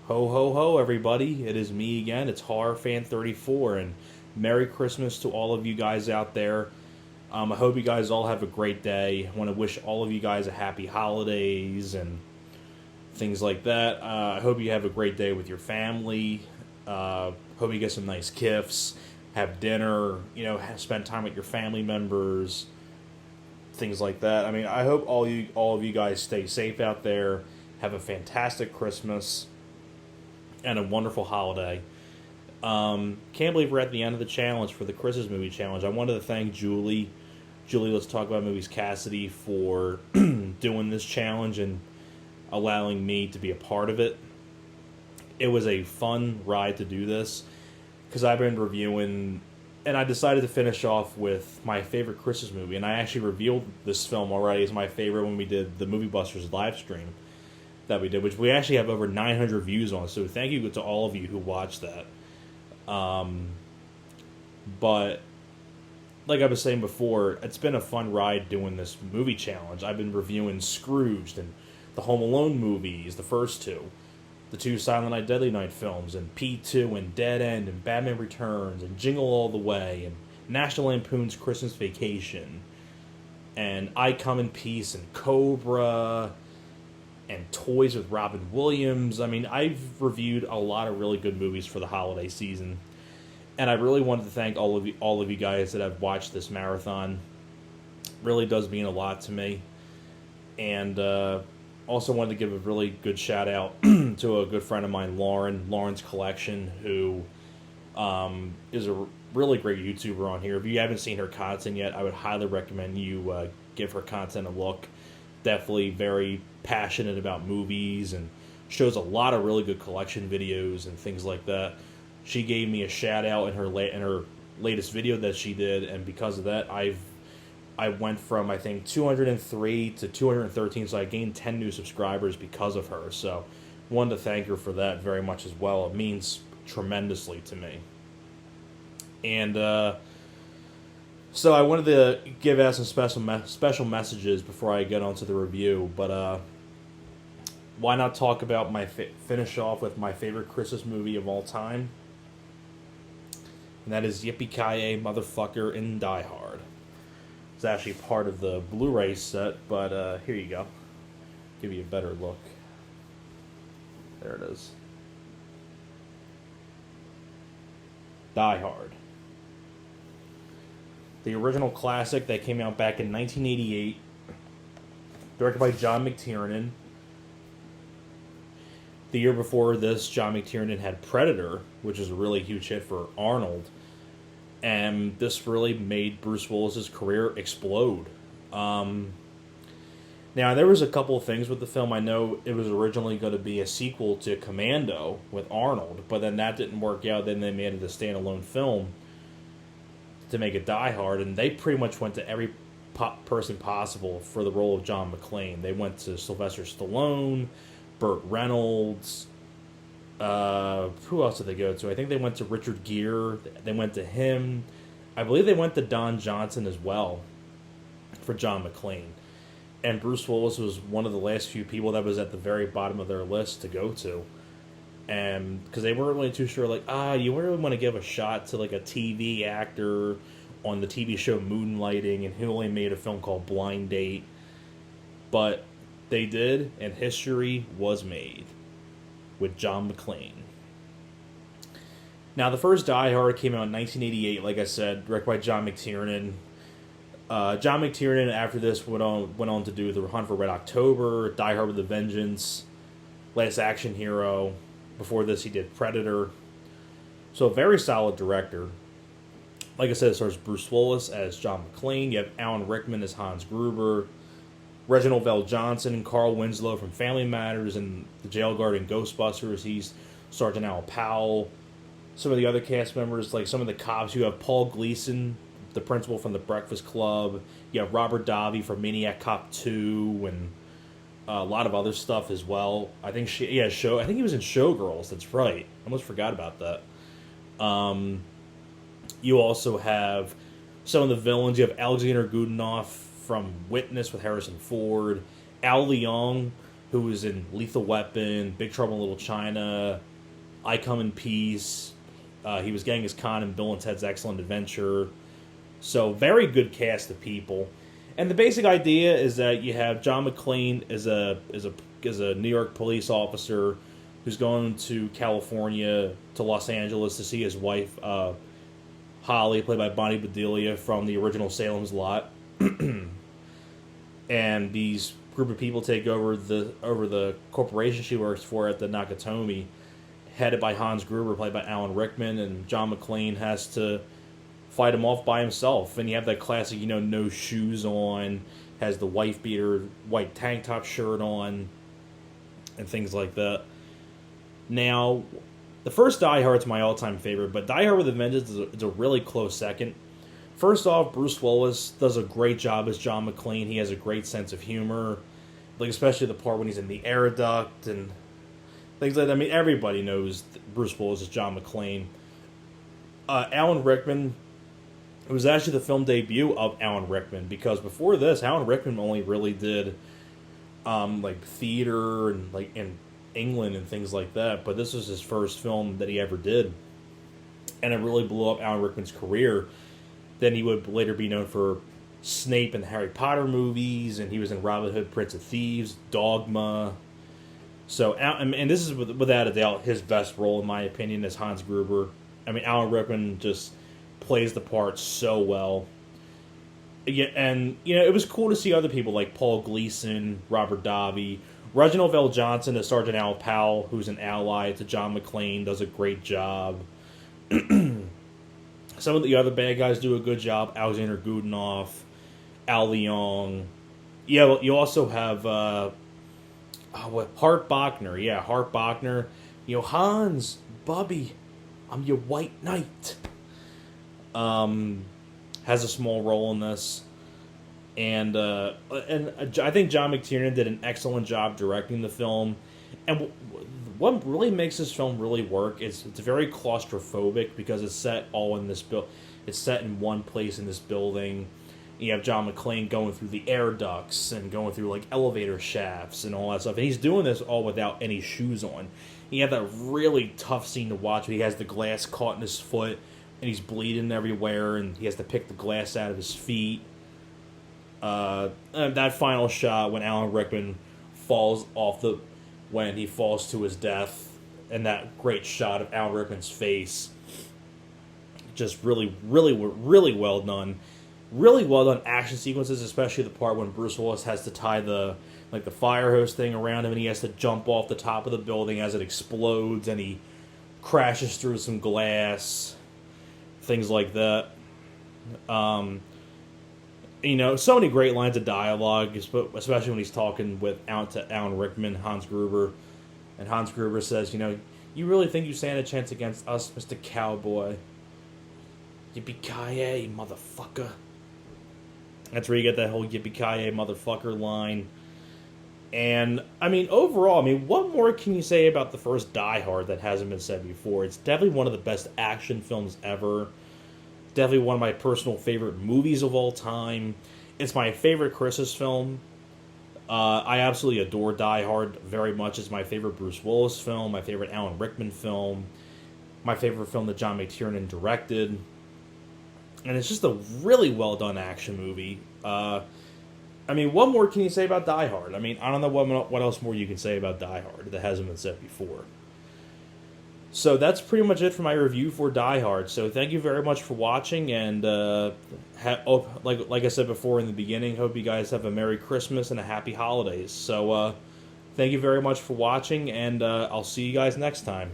Ho ho ho, everybody! It is me again. It's Horror Fan 34, and Merry Christmas to all of you guys out there. I hope you guys all have a great day. I want to wish all of you guys a happy holidays and things like that. I hope you have a great day with your family. Hope you get some nice gifts, have dinner. Spend time with your family members, things like that. I mean, I hope all of you guys stay safe out there. Have a fantastic Christmas and a wonderful holiday. Can't believe we're at the end of the challenge for the Christmas movie challenge. I wanted to thank Julie, Let's Talk About Movies Cassidy, for doing this challenge and allowing me to be a part of it. It was a fun ride to do this because I've been reviewing, and I decided to finish off with my favorite Christmas movie. And I actually revealed this film already as my favorite when we did the Movie Busters live stream that we did, which we actually have over 900 views on. So thank you to all of you who watched that. But like I was saying before, it's been a fun ride doing this movie challenge. I've been reviewing Scrooged and the Home Alone movies, the first two, the two Silent Night, Deadly Night films, and P2 and Dead End and Batman Returns and Jingle All the Way and National Lampoon's Christmas Vacation and I Come in Peace and Cobra and Toys with Robin Williams. I mean, I've reviewed a lot of really good movies for the holiday season, and I really wanted to thank all of you guys that have watched this marathon. Really does mean a lot to me, and also wanted to give a really good shout out to a good friend of mine, Lauren's Collection, who is a really great YouTuber on here. If you haven't seen her content yet, I would highly recommend you give her content a look. Definitely very passionate about movies and shows a lot of really good collection videos and things like that. She gave me a shout out in her latest video that she did, and because of that, I went from, I think, 203 to 213, so I gained 10 new subscribers because of her. So wanted to thank her for that very much as well. It means tremendously to me. And so I wanted to give out some special messages before I get onto the review, but why not talk about finish off with my favorite Christmas movie of all time? And that is Yippee-Ki-Yay Motherfucker in Die Hard. It's actually part of the Blu-ray set, but here you go. Give you a better look. There it is. Die Hard. The original classic that came out back in 1988, directed by John McTiernan. The year before this, John McTiernan had Predator, which is a really huge hit for Arnold. And this really made Bruce Willis's career explode. Now, there was a couple of things with the film. I know it was originally going to be a sequel to Commando with Arnold, but then that didn't work out. Then they made it a standalone film to make it Die Hard, and they pretty much went to every person possible for the role of John McClane. They went to Sylvester Stallone, Burt Reynolds. Who else did they go to? I think they went to Richard Gere. They went to him. I believe they went to Don Johnson as well for John McClane. And Bruce Willis was one of the last few people that was at the very bottom of their list to go to. And because they weren't really too sure, like, you really want to give a shot to like a TV actor on the TV show Moonlighting, and he only made a film called Blind Date. But they did, and history was made with John McClane. Now, the first Die Hard came out in 1988, like I said, directed by John McTiernan. John McTiernan, after this, went on to do The Hunt for Red October, Die Hard with a Vengeance, Last Action Hero. Before this, he did Predator. So, a very solid director. Like I said, it stars Bruce Willis as John McClane. You have Alan Rickman as Hans Gruber. Reginald Vell Johnson and Carl Winslow from Family Matters and the Jail Guard in Ghostbusters. He's Sergeant Al Powell. Some of the other cast members, like some of the cops, you have Paul Gleason, the principal from The Breakfast Club. You have Robert Davi from Maniac Cop 2 and a lot of other stuff as well. I think he was in Showgirls. That's right. I almost forgot about that. You also have some of the villains. You have Alexander Godunov from Witness with Harrison Ford. Al Leong, who was in Lethal Weapon, Big Trouble in Little China, I Come in Peace. He was Genghis Khan in Bill and Ted's Excellent Adventure. So very good cast of people. And the basic idea is that you have John McClane as a New York police officer who's going to California, to Los Angeles, to see his wife, Holly, played by Bonnie Bedelia from the original Salem's Lot. And these group of people take over the corporation she works for at the Nakatomi, headed by Hans Gruber, played by Alan Rickman, and John McClane has to fight him off by himself. And you have that classic, no shoes on, has the wife beater, white tank top shirt on, and things like that. Now, the first Die Hard's my all-time favorite, but Die Hard with a Vengeance is a really close second. First off, Bruce Willis does a great job as John McClane. He has a great sense of humor, like especially the part when he's in the air duct and things like that. I mean, everybody knows Bruce Willis is John McClane. Alan Rickman, it was actually the film debut of Alan Rickman, because before this, Alan Rickman only really did theater and in England and things like that. But this was his first film that he ever did, and it really blew up Alan Rickman's career. Then he would later be known for Snape in the Harry Potter movies, and he was in Robin Hood, Prince of Thieves, Dogma. So, and this is without a doubt his best role, in my opinion, as Hans Gruber. I mean, Alan Rickman just plays the part so well. Yeah, and it was cool to see other people like Paul Gleason, Robert Davi, Reginald VelJohnson as Sergeant Al Powell, who's an ally to John McClane, does a great job. Some of the other bad guys do a good job. Alexander Godunov, Al Leong. Yeah, you also have Hart Bochner. Yeah, Hart Bochner. Hans, Bubby, I'm your white knight. Has a small role in this, and I think John McTiernan did an excellent job directing the film. And what really makes this film really work is it's very claustrophobic, because it's set all in this it's set in one place in this building. You have John McClane going through the air ducts and going through elevator shafts and all that stuff, and he's doing this all without any shoes on. You have that really tough scene to watch where he has the glass caught in his foot and he's bleeding everywhere, and he has to pick the glass out of his feet. And that final shot when Alan Rickman when he falls to his death, and that great shot of Alan Rickman's face, just really, really, really well done. Really well done action sequences, especially the part when Bruce Willis has to tie the fire hose thing around him, and he has to jump off the top of the building as it explodes, and he crashes through some glass, things like that. So many great lines of dialogue, especially when he's talking to Alan Rickman, Hans Gruber. And Hans Gruber says, you really think you stand a chance against us, Mr. Cowboy? Yippee-ki-yay, motherfucker. That's where you get that whole yippee-ki-yay, motherfucker line. And, overall, what more can you say about the first Die Hard that hasn't been said before? It's definitely one of the best action films ever. Definitely one of my personal favorite movies of all time. It's my favorite Christmas film. I absolutely adore Die Hard very much. It's my favorite Bruce Willis film, my favorite Alan Rickman film, my favorite film that John McTiernan directed. And it's just a really well done action movie. What more can you say about Die Hard? I don't know what else more you can say about Die Hard that hasn't been said before. So that's pretty much it for my review for Die Hard. So thank you very much for watching, and like I said before in the beginning, hope you guys have a Merry Christmas and a Happy Holidays. So thank you very much for watching, and I'll see you guys next time.